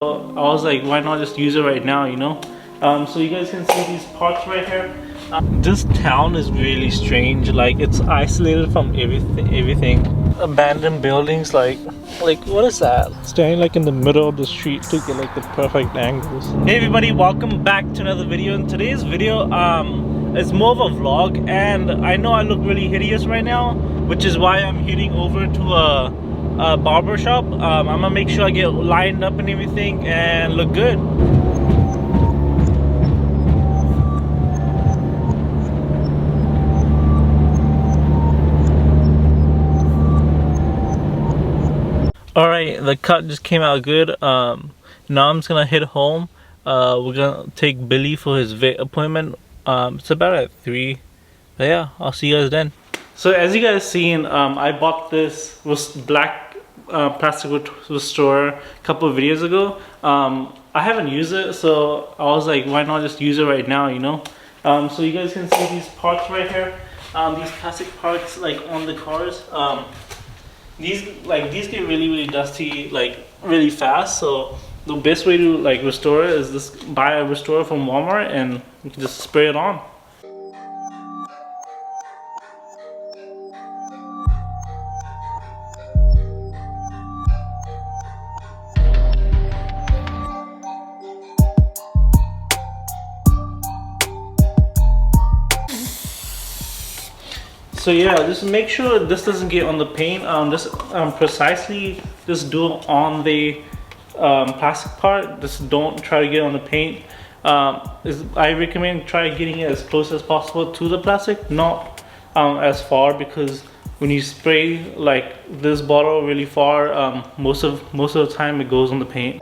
I was like, why not just use it right now, you know? So you guys can see these parts right here. This town is really strange. Like, it's isolated from everything. Abandoned buildings, like what is that? Standing like in the middle of the street to get like the perfect angles. Hey everybody, welcome back to another video. In today's video, it's more of a vlog, and I know I look really hideous right now, which is why I'm heading over to a barber shop. I'm gonna make sure I get lined up and everything and look good. Alright, the cut just came out good. Now I'm just gonna head home. We're gonna take Billy for his vet appointment. It's about at 3. But yeah, I'll see you guys then. So as you guys seen, I bought this black plastic restorer a couple of videos ago. I haven't used it, so I was like, why not just use it right now, you know? So you guys can see these parts right here. These plastic parts like on the cars. These get really dusty like really fast, so the best way to like restore it is just buy a restorer from Walmart and you can just spray it on. So yeah, just make sure this doesn't get on the paint. Precisely just do it on the plastic part. Just don't try to get on the paint. I recommend try getting it as close as possible to the plastic, not as far, because when you spray like this bottle really far, most of the time it goes on the paint.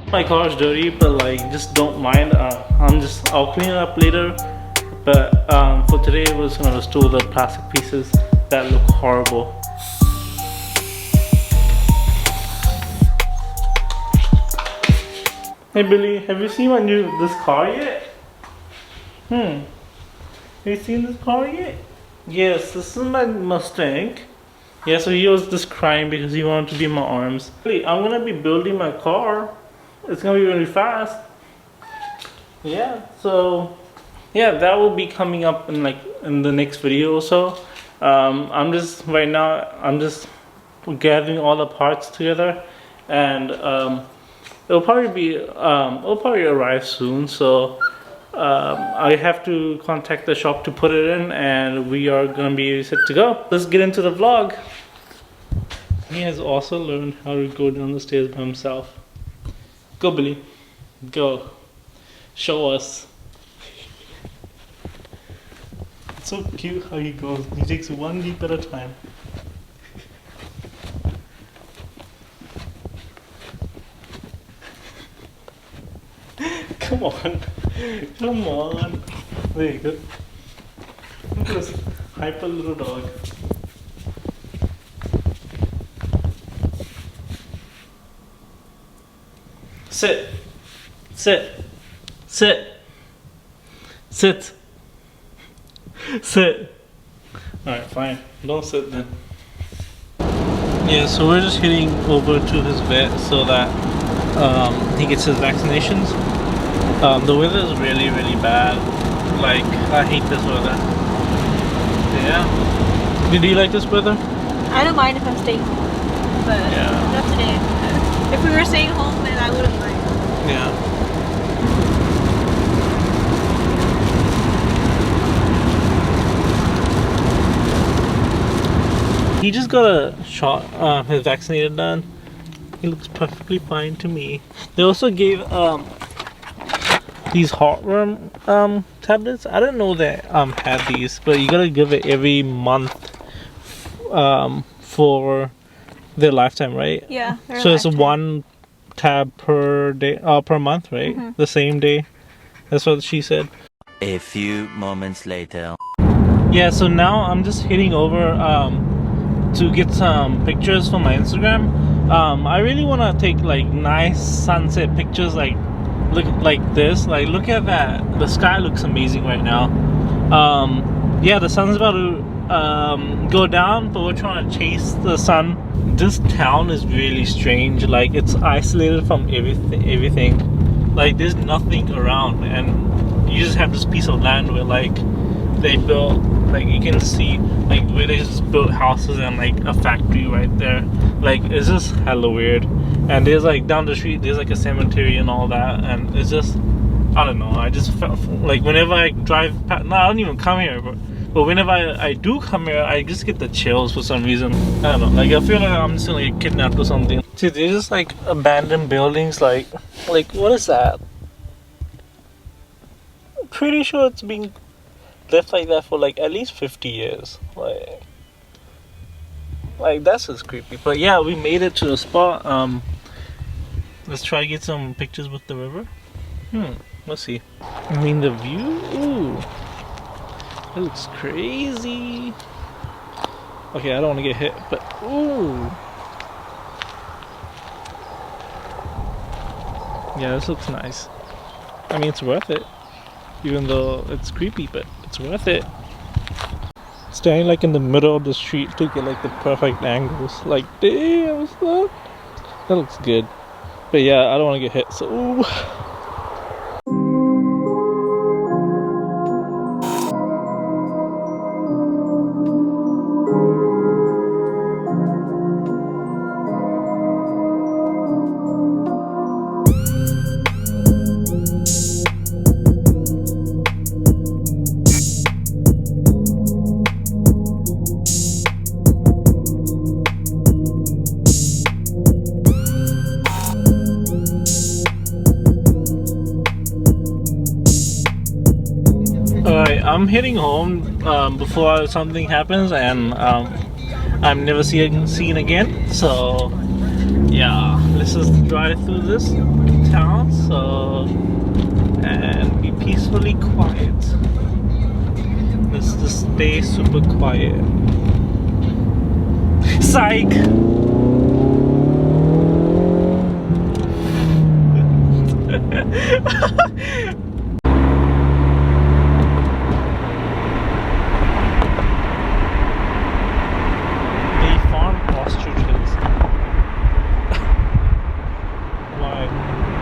My car is dirty, but like just don't mind. I'll clean it up later, but for today we're just gonna restore the plastic pieces that look horrible. Hey Billy, have you seen this car yet? Have you seen this car yet? Yes, this is my Mustang. Yeah, so he was just crying because he wanted to be in my arms. Hey, I'm gonna be building my car. It's gonna be really fast. Yeah, so yeah, that will be coming up in the next video or so. I'm just gathering all the parts together, and it'll probably arrive soon. So I have to contact the shop to put it in, and we are gonna be set to go. Let's get into the vlog. He has also learned how to go down the stairs by himself. Go Billy, go, show us. It's so cute how he goes. He takes one leap at a time. Come on, come on. There you go. Look at this hyper little dog. Sit, sit, sit, sit, sit. Alright, fine. Don't sit then. Yeah, so we're just heading over to his vet so that he gets his vaccinations. The weather is really bad. Like, I hate this weather. Yeah. Do you like this weather? I don't mind if I'm staying home, but yeah, not today. If we were staying home, then I wouldn't mind. Yeah. He just got a shot, his vaccinated done. He looks perfectly fine to me. They also gave these heartworm tablets. I didn't know that had these, but you gotta give it every month for Their lifetime, right? Yeah. So it's one tab per day, per month, right? The same day. That's what she said. A few moments later. Yeah, so now I'm just heading over to get some pictures for my Instagram. I really want to take like nice sunset pictures, like look like this. Like look at that. The sky looks amazing right now. Yeah, the sun's about to go down, but we're trying to chase the sun. This town is really strange. Like it's isolated from everything. Like there's nothing around, and you just have this piece of land where like they built, like you can see like where they just built houses and like a factory right there. Like it's just hella weird. And there's like down the street there's like a cemetery and all that, and it's just, I don't know, I just felt like whenever I drive past, no, I don't even come here, but whenever I do come here, I just get the chills for some reason. I don't know, like I feel like I'm just gonna get kidnapped or something. Dude, there's just like abandoned buildings, like what is that? I'm pretty sure it's been left like that for like at least 50 years. Like that's just creepy. But yeah, we made it to the spot. Let's try to get some pictures with the river. Let's see. I mean the view, ooh, it looks crazy. Okay, I don't want to get hit, but ooh, yeah, this looks nice. I mean, it's worth it, even though it's creepy, but it's worth it. Standing like in the middle of the street to get like the perfect angles. Like, damn, son, that looks good. But yeah, I don't want to get hit, so ooh. Alright, I'm heading home before something happens, and I'm never seen again. So yeah, let's just drive through this town and be peacefully quiet. Let's just stay super quiet. Psych!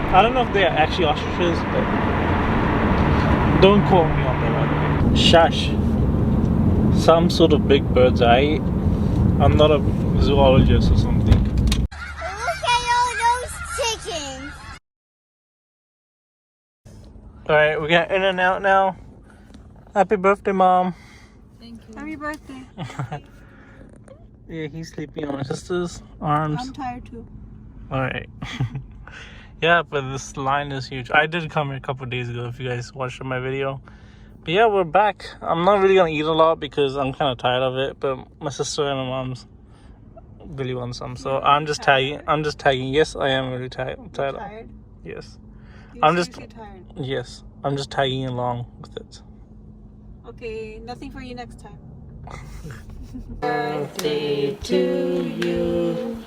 I don't know if they are actually ostriches, but don't quote me on that one. Shush. Some sort of big bird's eye. I'm not a zoologist or something. Look at all those chickens. Alright, we got in and out now. Happy birthday, Mom. Thank you. Happy birthday. Yeah, he's sleeping on his sister's arms. I'm tired too. Alright. Yeah, but this line is huge. I did come here a couple of days ago if you guys watched my video. But yeah, we're back. I'm not really gonna eat a lot because I'm kind of tired of it, but my sister and my mom's really want some. So I'm just tagging. Yes, I am really tired. Tired? Yes. I'm just tired. Yes, I'm just tagging along with it. Okay, nothing for you next time. Birthday to you.